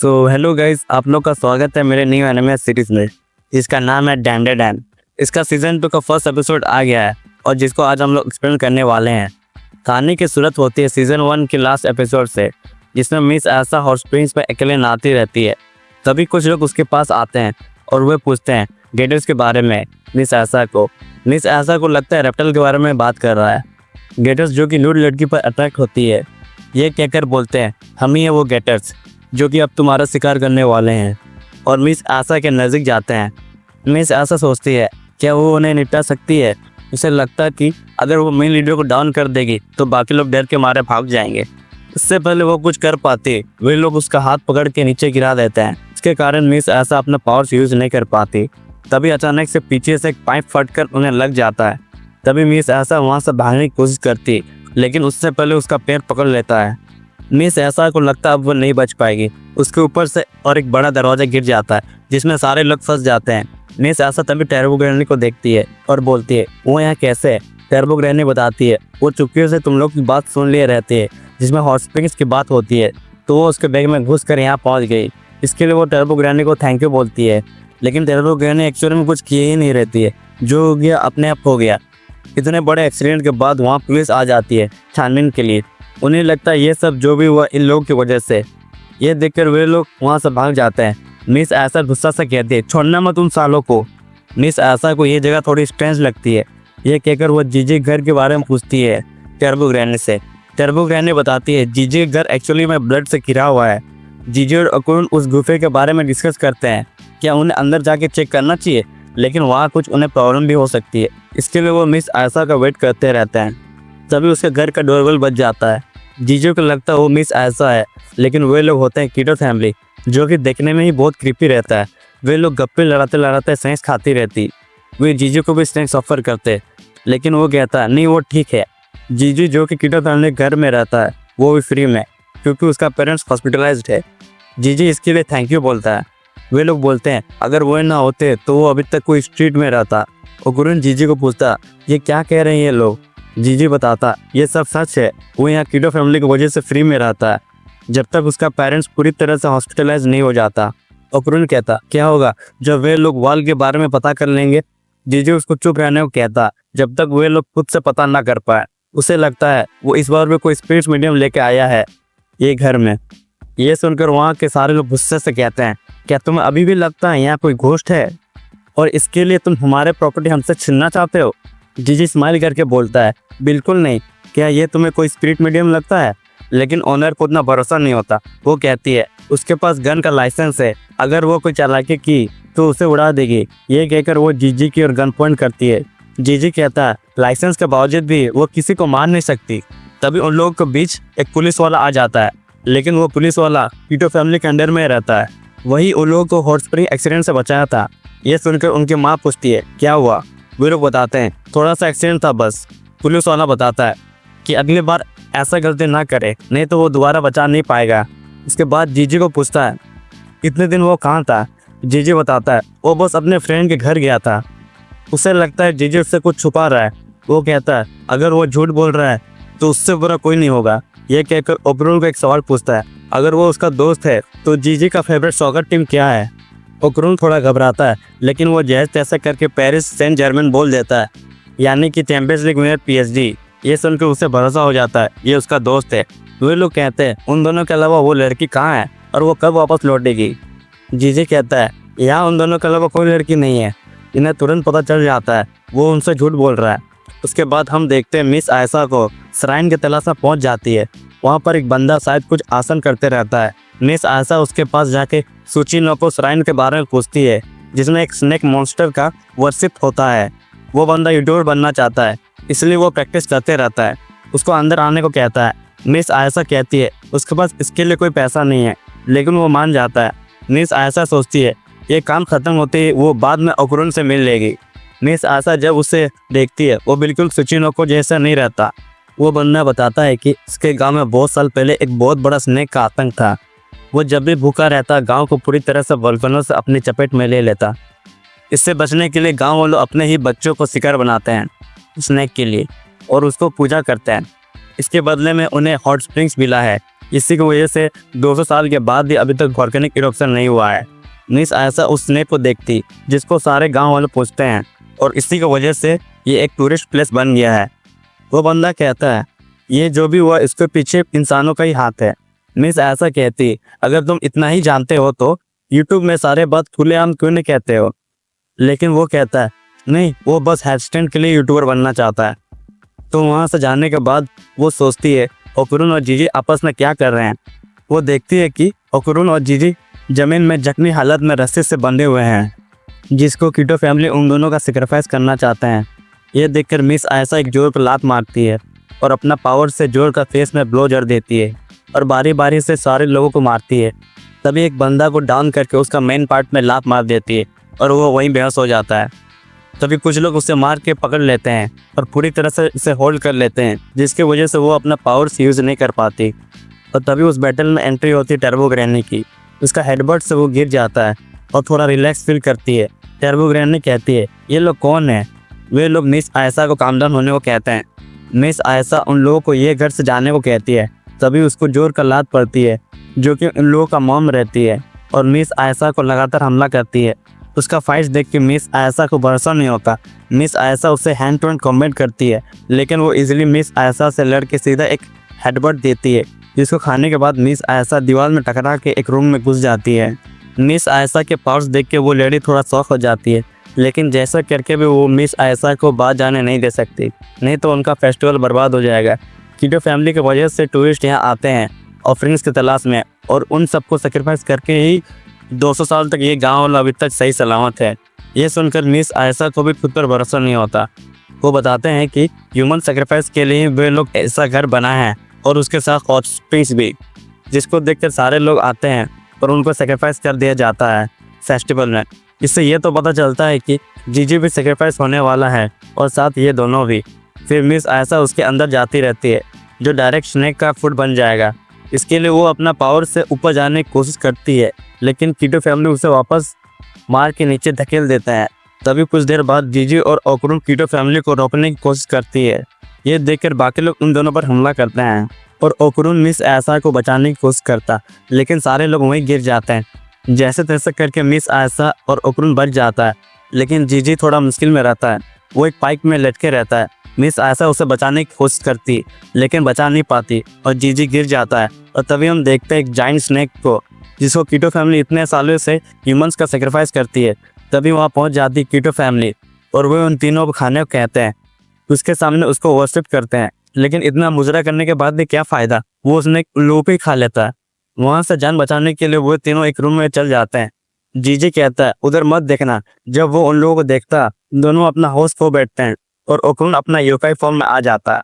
तो hello guys, आप लोग का स्वागत है मेरे न्यू एनिमे सीरीज में जिसका नाम है डैंडेडैन। इसका सीजन 2 का फर्स्ट एपिसोड आ गया है और जिसको आज हम लोग एक्सप्लेन करने वाले हैं। कहानी की शुरुआत होती है सीजन 1 के लास्ट एपिसोड से, जिसमें मिस आशा हॉट स्प्रिंग्स पर अकेले नहाती रहती है। तभी कुछ लोग उसके पास आते हैं और वे पूछते हैं गेटर्स के बारे में मिस आशा को। मिस आशा को लगता है रेप्टाइल के बारे में बात कर रहा है। गेटर्स जो कि न्यूड लड़की पर अट्रैक्ट होती है, ये कहकर बोलते हैं हम ही है वो गेटर्स जो कि अब तुम्हारा शिकार करने वाले हैं, और मिस आशा के नज़दीक जाते हैं। मिस आशा सोचती है क्या वो उन्हें निपटा सकती है। उसे लगता है कि अगर वो मेन लीडर को डाउन कर देगी तो बाकी लोग डर के मारे भाग जाएंगे। इससे पहले वो कुछ कर पाती, वे लोग उसका हाथ पकड़ के नीचे गिरा देते हैं। इसके कारण मिस आशा अपना पावर्स यूज नहीं कर पाती। तभी अचानक से पीछे से एक पाइप फटकर उन्हें लग जाता है। तभी मिस आशा वहाँ से भागने की कोशिश करती, लेकिन उससे पहले उसका पैर पकड़ लेता है। मिस आशा को लगता है अब वो नहीं बच पाएगी। उसके ऊपर से और एक बड़ा दरवाजा गिर जाता है जिसमें सारे लोग फंस जाते हैं। मिस आशा तभी टर्बो ग्रैनी को देखती है और बोलती है वो यहाँ कैसे है। टर्बो ग्रैनी बताती है वो चुपके से तुम लोग की बात सुन लिए रहती है जिसमें हॉट स्प्रिंग्स की बात होती है, तो वो उसके बैग में घुस कर यहाँ पहुँच गई। इसके लिए वो टर्बो ग्रैनी को थैंक यू बोलती है, लेकिन टर्बो ग्रैनी एक्चुअली में कुछ किए ही नहीं रहती है। जो हो गया अपने आप हो गया। इतने बड़े एक्सीडेंट के बाद वहाँ पुलिस आ जाती है छानबीन के लिए। उन्हें लगता है ये सब जो भी हुआ इन लोगों की वजह से। ये देखकर वे लोग वहाँ से भाग जाते हैं। मिस आशा गुस्सा से कहती है छोड़ना मत उन सालों को। मिस आशा को ये जगह थोड़ी स्ट्रेंज लगती है। ये कहकर वो जीजी घर के बारे में पूछती है टर्बो ग्रैनी से। टर्बो ग्रैनी बताती है जीजी घर एक्चुअली में ब्लड से घिरा हुआ है। जीजी और अकुन उस गुफे के बारे में डिस्कस करते हैं क्या उन्हें अंदर जाके चेक करना चाहिए, लेकिन वहाँ कुछ उन्हें प्रॉब्लम भी हो सकती है। इसके लिए वो मिस आशा का वेट करते रहते हैं। तभी उसके घर का डोरबेल बज जाता है। जीजू को लगता है वो मिस आशा है, लेकिन वे लोग होते हैं कीटो फैमिली, जो कि देखने में ही बहुत क्रीपी रहता है। वे लोग गप्पे लड़ाते लड़ाते स्नैक्स खाती रहती। वे जीजू को भी स्नैक्स ऑफर करते, लेकिन वो कहता है नहीं वो ठीक है। जीजू जो कि कीटो फैमिली घर में रहता है वो भी फ्री में, क्योंकि उसका पेरेंट्स हॉस्पिटलाइज्ड है। जीजू इसके लिए थैंक यू बोलता है। वे लोग बोलते हैं अगर वो ना होते तो वो अभी तक कोई स्ट्रीट में रहता। ओकुरुन जीजी को पूछता ये क्या कह रहे हैं ये लोग। जीजी बताता ये सब सच है। वो यहाँ कीटो फैमिली की वजह से फ्री में रहता है जब तक उसका पेरेंट्स पूरी तरह से हॉस्पिटलाइज नहीं हो जाता। ओकुरुन कहता क्या होगा जब वे लोग वाल के बारे में पता कर लेंगे। जीजी उसको चुप रहने को कहता जब तक वे लोग खुद से पता ना कर पाए। उसे लगता है वो इस बार भी कोई स्पिरिट मीडियम लेके आया है ये घर में। ये सुनकर वहाँ के सारे लोग गुस्से से कहते हैं क्या तुम्हें अभी भी लगता है यहाँ कोई घोस्ट है और इसके लिए तुम हमारे प्रॉपर्टी हमसे छीनना चाहते हो। जीजी स्माइल करके बोलता है बिल्कुल नहीं। क्या ये तुम्हें कोई स्पिरिट मीडियम लगता है, लेकिन ओनर को उतना भरोसा नहीं होता। वो कहती है उसके पास गन का लाइसेंस है, अगर वो कोई चालाकी की तो उसे उड़ा देगी। ये कहकर वो जीजी की ओर गन पॉइंट करती है। जीजी कहता है लाइसेंस के बावजूद भी वो किसी को मार नहीं सकती। तभी उन लोगों के बीच एक पुलिस वाला आ जाता है, लेकिन वो पुलिस वाला कीटो फैमिली के अंडर में रहता है। वही उन लोगों को हॉट स्प्रिंग एक्सीडेंट से बचाया था। ये सुनकर उनकी माँ पूछती है क्या हुआ। वे लोग बताते हैं थोड़ा सा एक्सीडेंट था बस। पुलिस वाला बताता है कि अगली बार ऐसा गलती ना करे, नहीं तो वो दोबारा बचा नहीं पाएगा। इसके बाद जीजी को पूछता है इतने दिन वो कहाँ था। जीजी बताता है वो बस अपने फ्रेंड के घर गया था। उसे लगता है जीजी उससे कुछ छुपा रहा है। वो कहता है अगर वो झूठ बोल रहा है तो उससे बुरा कोई नहीं होगा। ये कहकर ओकुरुन को एक सवाल पूछता है अगर वो उसका दोस्त है तो जीजी का फेवरेट सॉकर टीम क्या है। ओकुरुन थोड़ा घबराता है, लेकिन वो जैसे तैसे करके पेरिस सेंट जर्मन बोल देता है, यानी कि चैंपियंस लीग विनर PSG। ये सुनकर उसे भरोसा हो जाता है ये उसका दोस्त है। वे लोग कहते हैं उन दोनों के अलावा वो लड़की कहाँ है और वो कब वापस लौटेगी। जीजी कहता है यहाँ उन दोनों के अलावा कोई लड़की नहीं है। इन्हें तुरंत पता चल जाता है वो उनसे झूठ बोल रहा है। उसके बाद हम देखते हैं मिस आयशा को श्राइन के तलाशा पहुँच जाती है। वहाँ पर एक बंदा शायद कुछ आसन करते रहता है। मिस आयशा उसके पास जाके सुचिनो को श्राइन के बारे में पूछती है, जिसमें एक स्नेक मॉन्स्टर का वर्शिप होता है। वो बंदा यूट्यूबर बनना चाहता है, इसलिए वो प्रैक्टिस करते रहता है। उसको अंदर आने को कहता है। मिस आयशा कहती है उसके पास इसके लिए कोई पैसा नहीं है, लेकिन वो मान जाता है। मिस आयशा सोचती है ये काम खत्म होते ही वो बाद में ओकुरुन से मिल लेगी। मिस आयशा जब उसे देखती है वो बिल्कुल सुचिनो को जैसा नहीं रहता। वो बंदा बताता है कि इसके गांव में बहुत साल पहले एक बहुत बड़ा स्नेक का आतंक था। वो जब भी भूखा रहता गांव को पूरी तरह से वोल्केनो से अपनी चपेट में ले लेता। इससे बचने के लिए गांव वालों अपने ही बच्चों को शिकार बनाते हैं स्नेक के लिए और उसको पूजा करते हैं। इसके बदले में उन्हें हॉट स्प्रिंग्स मिला है इसी की वजह से 200 साल के बाद भी अभी तक वॉल्केनिक इरप्शन नहीं हुआ है। मिस आयशा उस स्नेक को देखती जिसको सारे गांव वाले पूछते हैं और इसी की वजह से ये एक टूरिस्ट प्लेस बन गया है। वो बंदा कहता है ये जो भी हुआ इसके पीछे इंसानों का ही हाथ है। मिस आयशा कहती अगर तुम इतना ही जानते हो तो यूट्यूब में सारे बात खुलेआम क्यों नहीं कहते हो। लेकिन वो कहता है नहीं, वो बस हेडस्टैंड के लिए यूट्यूबर बनना चाहता है। तो वहाँ से जाने के बाद वो सोचती है ओकुरुन और जीजी आपस में क्या कर रहे हैं। वो देखती है कि ओकुरुन और जीजी जमीन में जख्मी हालत में रस्सी से बंधे हुए हैं, जिसको कीटो फैमिली उन दोनों का सेक्रीफाइस करना चाहते हैं। ये देखकर मिस आयशा एक जोर पर लात मारती है और अपना पावर से जोर का फेस में ब्लो जड़ देती है और बारी बारी से सारे लोगों को मारती है। तभी एक बंदा को डाउन करके उसका मेन पार्ट में लात मार देती है और वो वहीं बेहोश हो जाता है। तभी कुछ लोग उसे मार के पकड़ लेते हैं और पूरी तरह से इसे होल्ड कर लेते हैं, जिसकी वजह से वो अपना पावर यूज़ नहीं कर पाती। और तभी उस बैटल में एंट्री होती है टर्बो ग्रैनी की। उसका हेडबट से वो गिर जाता है और थोड़ा रिलैक्स फील करती है। टर्बो ग्रैनी कहती है ये लोग कौन है। वे लोग मिस आयशा को काम डाउन होने को कहते हैं। मिस आयशा उन लोगों को ये घर से जाने को कहती है। तभी उसको जोर का लात पड़ती है जो कि उन लोगों का मॉम रहती है और मिस आयशा को लगातार हमला करती है। उसका फाइट देख के मिस आयशा को भरोसा नहीं होता। मिस आयशा उससे हैंड टू हैंड कॉम्बैट करती है, लेकिन वो इजीली मिस आयशा से लड़ के सीधा एक हेडबट देती है, जिसको खाने के बाद मिस आयशा दीवार में टकरा के एक रूम में घुस जाती है। मिस आयशा के पावर्स देख के वो लेडी थोड़ा शॉक हो जाती है, लेकिन जैसा करके भी वो मिस आयशा को बाहर जाने नहीं दे सकती, नहीं तो उनका फेस्टिवल बर्बाद हो जाएगा। कीटो फैमिली की वजह से टूरिस्ट यहाँ आते हैं ऑफरिंग्स की तलाश में और उन सबको सेक्रीफाइस करके ही 200 साल तक ये गांव अभी तक सही सलामत है। ये सुनकर मिस आयशा को भी खुद पर भरोसा नहीं होता। वो बताते हैं कि ह्यूमन सेक्रीफाइस के लिए वे लोग ऐसा घर बनाए हैं और उसके साथ ऑफस्प्रिंग्स भी, जिसको देखकर सारे लोग आते हैं और उनको सेक्रीफाइस कर दिया जाता है फेस्टिवल में। इससे ये तो पता चलता है कि जीजी भी सेक्रीफाइस होने वाला है और साथ ये दोनों भी। फिर मिस आयशा उसके अंदर जाती रहती है जो डायरेक्ट स्नेक का फूड बन जाएगा। इसके लिए वो अपना पावर से ऊपर जाने की कोशिश करती है, लेकिन कीटो फैमिली उसे वापस मार के नीचे धकेल देता है। तभी कुछ देर बाद जीजी और ओकुरुन कीटो फैमिली को रोकने की कोशिश करती है। ये देखकर बाकी लोग उन दोनों पर हमला करते हैं और ओकुरुन मिस आयशा को बचाने की कोशिश करता, लेकिन सारे लोग वहीं गिर जाते हैं। जैसे तैसे करके मिस आयशा और ओकुरुन बच जाता है, लेकिन जीजी थोड़ा मुश्किल में रहता है। वो एक पाइप में लटके रहता है। मिस आयशा उसे बचाने की कोशिश करती, लेकिन बचा नहीं पाती और जीजी गिर जाता है। और तभी हम देखते हैं एक जाइंट स्नेक को, जिसको कीटो फैमिली इतने सालों से ह्यूमंस का सेक्रीफाइस करती है। तभी वहाँ पहुँच जाती कीटो फैमिली और वे उन तीनों को खाने को कहते हैं। उसके सामने उसको वर्शिप करते हैं, लेकिन इतना मुजरा करने के बाद भी क्या फ़ायदा, वो उसने लोग ही खा लेता है। वहाँ से जान बचाने के लिए वो तीनों एक रूम में चल जाते हैं। जीजी कहता है उधर मत देखना। जब वो उन लोगों को देखता, दोनों अपना होश खो बैठते हैं और ओकुरुन अपना योकाई फॉर्म में आ जाता है।